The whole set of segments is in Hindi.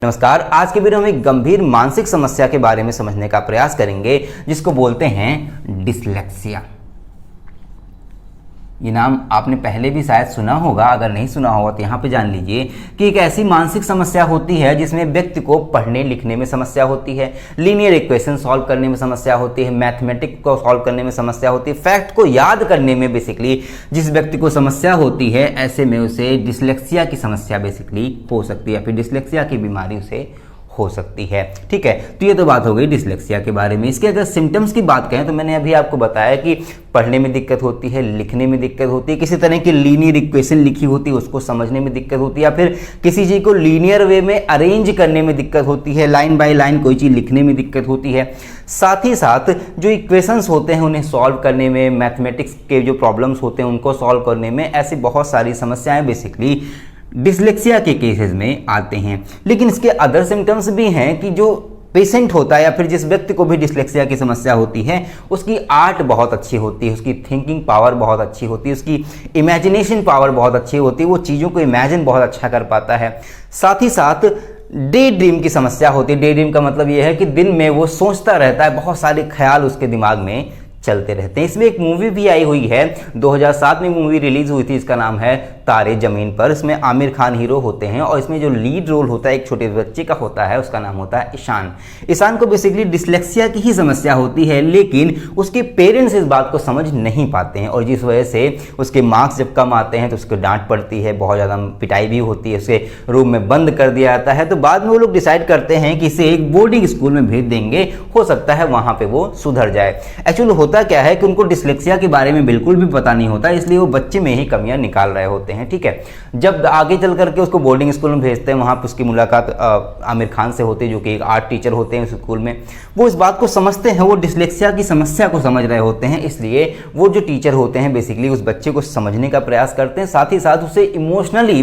नमस्कार। आज के वीडियो में एक गंभीर मानसिक समस्या के बारे में समझने का प्रयास करेंगे जिसको बोलते हैं डिसलेक्सिया। ये नाम आपने पहले भी शायद सुना होगा, अगर नहीं सुना होगा तो यहाँ पे जान लीजिए कि एक ऐसी मानसिक समस्या होती है जिसमें व्यक्ति को पढ़ने लिखने में समस्या होती है, लीनियर इक्वेशन सॉल्व करने में समस्या होती है, मैथमेटिक्स को सॉल्व करने में समस्या होती है, फैक्ट को याद करने में बेसिकली जिस व्यक्ति को समस्या होती है, ऐसे में उसे डिसलेक्सिया की समस्या बेसिकली हो सकती है या फिर डिसलेक्सिया की बीमारी उसे हो सकती है। ठीक है, तो ये तो बात हो गई डिसलेक्सिया के बारे में। इसके अगर सिम्टम्स की बात करें तो मैंने अभी आपको बताया कि पढ़ने में दिक्कत होती है, लिखने में दिक्कत होती है, किसी तरह की लीनियर इक्वेशन लिखी होती है उसको समझने में दिक्कत होती है, या फिर किसी चीज़ को लीनियर वे में अरेंज करने में दिक्कत होती है, लाइन बाय लाइन कोई चीज़ लिखने में दिक्कत होती है। साथ ही साथ जो इक्वेशंस होते हैं उन्हें सॉल्व करने में, मैथमेटिक्स के जो प्रॉब्लम्स होते हैं उनको सॉल्व करने में, ऐसी बहुत सारी समस्याएं बेसिकली डिसलेक्सिया के केसेस में आते हैं। लेकिन इसके अदर सिम्टम्स भी हैं कि जो पेशेंट होता है या फिर जिस व्यक्ति को भी डिसलेक्सिया की समस्या होती है उसकी आर्ट बहुत अच्छी होती है, उसकी थिंकिंग पावर बहुत अच्छी होती है, उसकी इमेजिनेशन पावर बहुत अच्छी होती है, वो चीज़ों को इमेजिन बहुत अच्छा कर पाता है। साथ ही साथ डे ड्रीम की समस्या होती है। डे ड्रीम का मतलब ये है कि दिन में वो सोचता रहता है, बहुत सारे ख्याल उसके दिमाग में चलते रहते हैं। इसमें एक मूवी भी आई हुई है, 2007 में मूवी रिलीज हुई थी, इसका नाम है तारे जमीन पर। इसमें आमिर खान हीरो होते हैं और इसमें जो लीड रोल होता है एक छोटे बच्चे का होता है, उसका नाम होता है ईशान। ईशान को बेसिकली डिसलेक्सिया की ही समस्या होती है, लेकिन उसके पेरेंट्स इस बात को समझ नहीं पाते हैं और जिस वजह से उसके मार्क्स जब कम आते हैं तो उसको डांट पड़ती है, बहुत ज़्यादा पिटाई भी होती है, उसे रूम में बंद कर दिया जाता है। तो बाद में वो लोग डिसाइड करते हैं कि इसे एक बोर्डिंग स्कूल में भेज देंगे, हो सकता है वहाँ पर वो सुधर जाए। एक्चुअली होता क्या है कि उनको डिसलेक्सिया के बारे में बिल्कुल भी पता नहीं होता, इसलिए वो बच्चे में ही कमियां निकाल रहे होते हैं। ठीक है, जब आगे चल करके उसको बोर्डिंग स्कूल में भेजते हैं, वहां पर उसकी मुलाकात आमिर खान से होती है जो कि एक आर्ट टीचर होते हैं उस स्कूल में। वो इस बात को समझते हैं, वो डिसलेक्सिया की समस्या को समझ रहे होते हैं, इसलिए वो जो टीचर होते हैं बेसिकली उस बच्चे को समझने का प्रयास करते हैं, साथ ही साथ उसे इमोशनली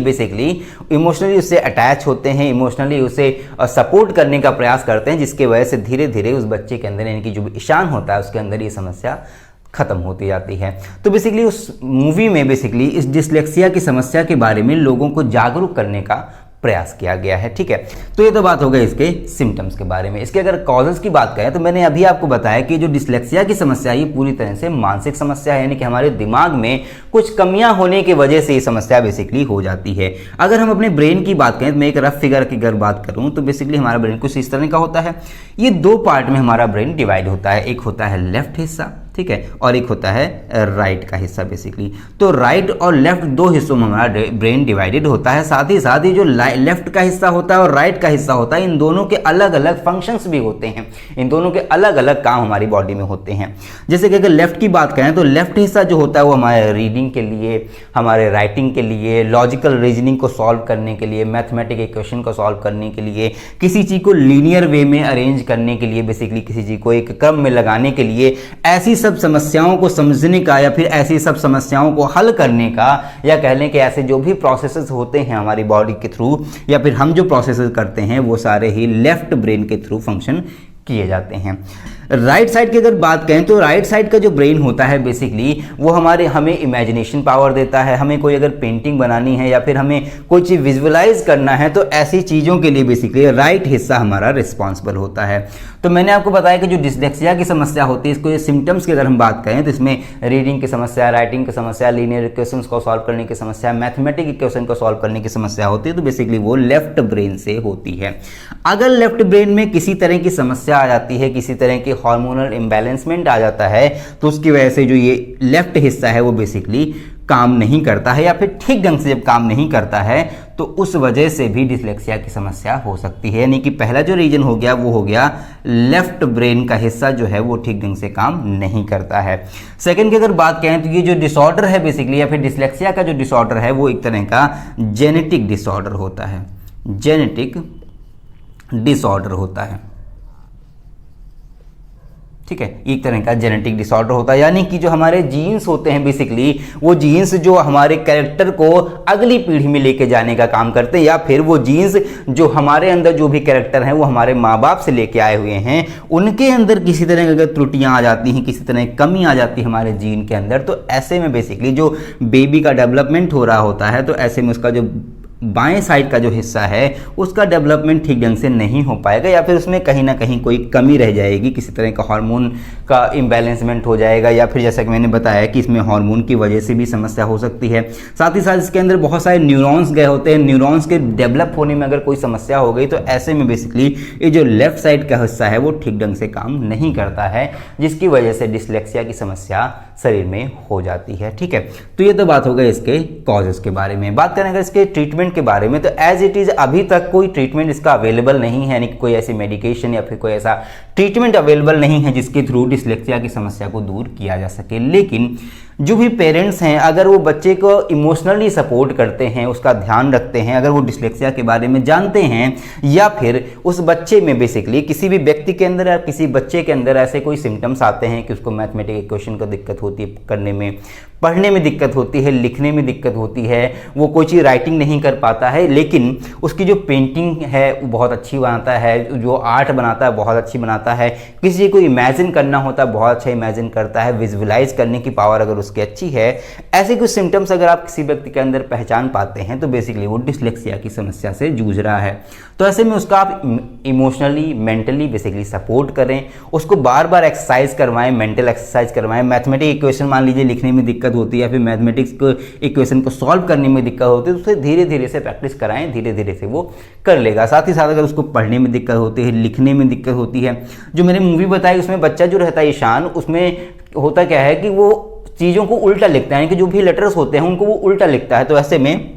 उससे अटैच होते हैं, इमोशनली उसे सपोर्ट करने का प्रयास करते हैं, जिसकी वजह से धीरे धीरे उस बच्चे के अंदर यानी कि जो ईशान होता है उसके अंदर ये समस्या खत्म होती जाती है। तो बेसिकली उस मूवी में बेसिकली इस डिसलेक्सिया की समस्या के बारे में लोगों को जागरूक करने का प्रयास किया गया है। ठीक है, तो ये तो बात हो गई इसके सिम्टम्स के बारे में। इसके अगर कॉजेस की बात करें तो मैंने अभी आपको बताया कि जो डिसलेक्सिया की समस्या है ये पूरी तरह से मानसिक समस्या है, यानी कि हमारे दिमाग में कुछ कमियां होने की वजह से ये समस्या बेसिकली हो जाती है। अगर हम अपने ब्रेन की बात करें तो मैं एक रफ फिगर की अगर बात करूं तो बेसिकली हमारा ब्रेन कुछ इस तरह का होता है। ये दो पार्ट में हमारा ब्रेन डिवाइड होता है, एक होता है लेफ्ट हिस्सा, ठीक है, और एक होता है राइट का हिस्सा बेसिकली। तो राइट और लेफ्ट दो हिस्सों में हमारा ब्रेन डिवाइडेड होता है। साथ ही साथ ये जो लेफ्ट का हिस्सा होता है और राइट का हिस्सा होता है, इन दोनों के अलग अलग फंक्शंस भी होते हैं, इन दोनों के अलग अलग काम हमारी बॉडी में होते हैं। जैसे कि अगर लेफ्ट की बात करें तो लेफ्ट हिस्सा जो होता है वो हमारे रीडिंग के लिए, हमारे राइटिंग के लिए, लॉजिकल रीजनिंग को सॉल्व करने के लिए, मैथमेटिक इक्वेशन को सॉल्व करने के लिए, किसी चीज़ को लीनियर वे में अरेंज करने के लिए, बेसिकली किसी चीज़ को एक क्रम में लगाने के लिए, ऐसी सब समस्याओं को समझने का या फिर ऐसी सब समस्याओं को हल करने का, या कह लें कि ऐसे जो भी प्रोसेसेस होते हैं हमारी बॉडी के थ्रू या फिर हम जो प्रोसेसेस करते हैं वो सारे ही लेफ्ट ब्रेन के थ्रू फंक्शन किए जाते हैं। राइट साइड की अगर बात करें तो राइट साइड का जो ब्रेन होता है बेसिकली वो हमें इमेजिनेशन पावर देता है। हमें कोई अगर पेंटिंग बनानी है या फिर हमें कोई चीज़ विजुअलाइज करना है तो ऐसी चीज़ों के लिए बेसिकली राइट हिस्सा हमारा रिस्पॉन्सिबल होता है। तो मैंने आपको बताया कि जो डिसलेक्सिया की समस्या होती है, इसको ये सिम्टम्स की अगर हम बात करें तो इसमें रीडिंग की समस्या, राइटिंग की समस्या, लीनियर इक्वेशंस को सॉल्व करने की समस्या, मैथमेटिक इक्वेशन को सॉल्व करने की समस्या होती है, तो बेसिकली वो लेफ्ट ब्रेन से होती है। अगर लेफ्ट ब्रेन में किसी तरह की समस्या आ जाती है, किसी तरह की हार्मोनल इम्बैलेंसमेंट आ जाता है, तो उसकी वजह से जो ये लेफ्ट हिस्सा है वो बेसिकली काम नहीं करता है या फिर ठीक ढंग से जब काम नहीं करता है तो उस वजह से भी डिसलेक्सिया की समस्या हो सकती है। यानी कि पहला जो रीजन हो गया वो हो गया लेफ्ट ब्रेन का हिस्सा जो है वो ठीक ढंग से काम नहीं करता है। सेकंड की अगर बात करें तो ये जो डिसऑर्डर है बेसिकली या फिर डिसलेक्सिया का जो डिसऑर्डर है वो एक तरह का जेनेटिक डिसऑर्डर होता है, जेनेटिक डिसऑर्डर होता है। ठीक है, एक तरह का जेनेटिक डिसऑर्डर होता है, यानी कि जो हमारे जीन्स होते हैं बेसिकली वो जीन्स जो हमारे कैरेक्टर को अगली पीढ़ी में लेके जाने का काम करते हैं, या फिर वो जीन्स जो हमारे अंदर जो भी कैरेक्टर हैं वो हमारे माँ बाप से लेके आए हुए हैं, उनके अंदर किसी तरह की अगर त्रुटियां आ जाती हैं, किसी तरह की कमी आ जाती है हमारे जीन के अंदर, तो ऐसे में बेसिकली जो बेबी का डेवलपमेंट हो रहा होता है तो ऐसे में उसका जो बाएं साइड का जो हिस्सा है उसका डेवलपमेंट ठीक ढंग से नहीं हो पाएगा, या फिर उसमें कहीं ना कहीं कोई कमी रह जाएगी, किसी तरह का हार्मोन का इम्बैलेंसमेंट हो जाएगा, या फिर जैसा कि मैंने बताया कि इसमें हार्मोन की वजह से भी समस्या हो सकती है। साथ ही साथ इसके अंदर बहुत सारे न्यूरॉन्स गए होते हैं, न्यूरॉन्स के डेवलप होने में अगर कोई समस्या हो गई तो ऐसे में बेसिकली ये जो लेफ्ट साइड का हिस्सा है वो ठीक ढंग से काम नहीं करता है, जिसकी वजह से डिसलेक्सिया की समस्या शरीर में हो जाती है। ठीक है, तो ये तो बात हो गई इसके कॉजेस के बारे में। बात करें अगर इसके ट्रीटमेंट के बारे में, तो एज इट इज़ अभी तक कोई ट्रीटमेंट इसका अवेलेबल नहीं है, यानी कि कोई ऐसी मेडिकेशन या फिर कोई ऐसा ट्रीटमेंट अवेलेबल नहीं है जिसके थ्रू डिसलेक्सिया की समस्या को दूर किया जा सके। लेकिन जो भी पेरेंट्स हैं अगर वो बच्चे को इमोशनली सपोर्ट करते हैं, उसका ध्यान रखते हैं, अगर वो डिसलेक्सिया के बारे में जानते हैं, या फिर उस बच्चे में बेसिकली किसी भी व्यक्ति के अंदर या किसी बच्चे के अंदर ऐसे कोई सिम्टम्स आते हैं कि उसको मैथमेटिक इक्वेशन को दिक्कत होती है करने में, पढ़ने में दिक्कत होती है, लिखने में दिक्कत होती है, वो कोई चीज़ राइटिंग नहीं कर पाता है, लेकिन उसकी जो पेंटिंग है वो बहुत अच्छी बनाता है, जो आर्ट बनाता है बहुत अच्छी बनाता है, किसी को इमेजिन करना होता है बहुत अच्छा इमेजिन करता है, विजुअलाइज करने की पावर अगर उसकी अच्छी है, ऐसे कुछ सिम्टम्स अगर आप किसी व्यक्ति के अंदर पहचान पाते हैं तो बेसिकली वो डिसलेक्सिया की समस्या से जूझ रहा है। तो ऐसे में उसका आप इमोशनली मेंटली बेसिकली सपोर्ट करें, उसको बार बार एक्सरसाइज करवाएं, मेंटल एक्सरसाइज करवाएं। मैथमेटिक इक्वेशन मान लीजिए लिखने में दिक्कत होती है या फिर मैथमेटिक्स को इक्वेशन को सॉल्व करने में दिक्कत होती है, तो उसे धीरे धीरे से प्रैक्टिस कराएं, धीरे धीरे से वो कर लेगा। साथ ही साथ अगर उसको पढ़ने में दिक्कत होती है, लिखने में दिक्कत होती है, जो मैंने मूवी बताई उसमें बच्चा जो रहता है ईशान, उसमें होता क्या है कि वो चीज़ों को उल्टा लिखता है, यानी कि जो भी लेटर्स होते हैं उनको वो उल्टा लिखता है। तो ऐसे में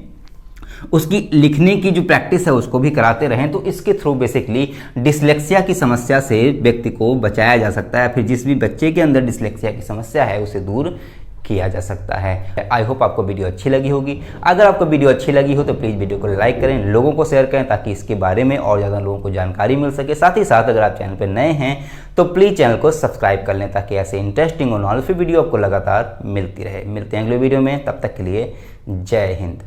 उसकी लिखने की जो प्रैक्टिस है उसको भी कराते रहें, तो इसके थ्रू बेसिकली डिसलेक्सिया की समस्या से व्यक्ति को बचाया जा सकता है, फिर जिस भी बच्चे के अंदर डिसलेक्सिया की समस्या है उसे दूर किया जा सकता है। आई होप आपको वीडियो अच्छी लगी होगी। अगर आपको वीडियो अच्छी लगी हो तो प्लीज़ वीडियो को लाइक करें, लोगों को शेयर करें ताकि इसके बारे में और ज़्यादा लोगों को जानकारी मिल सके। साथ ही साथ अगर आप चैनल पर नए हैं तो प्लीज़ चैनल को सब्सक्राइब कर लें ताकि ऐसे इंटरेस्टिंग और नॉलेजफुल वीडियो आपको लगातार मिलती रहे। मिलते हैं अगले वीडियो में, तब तक के लिए जय हिंद।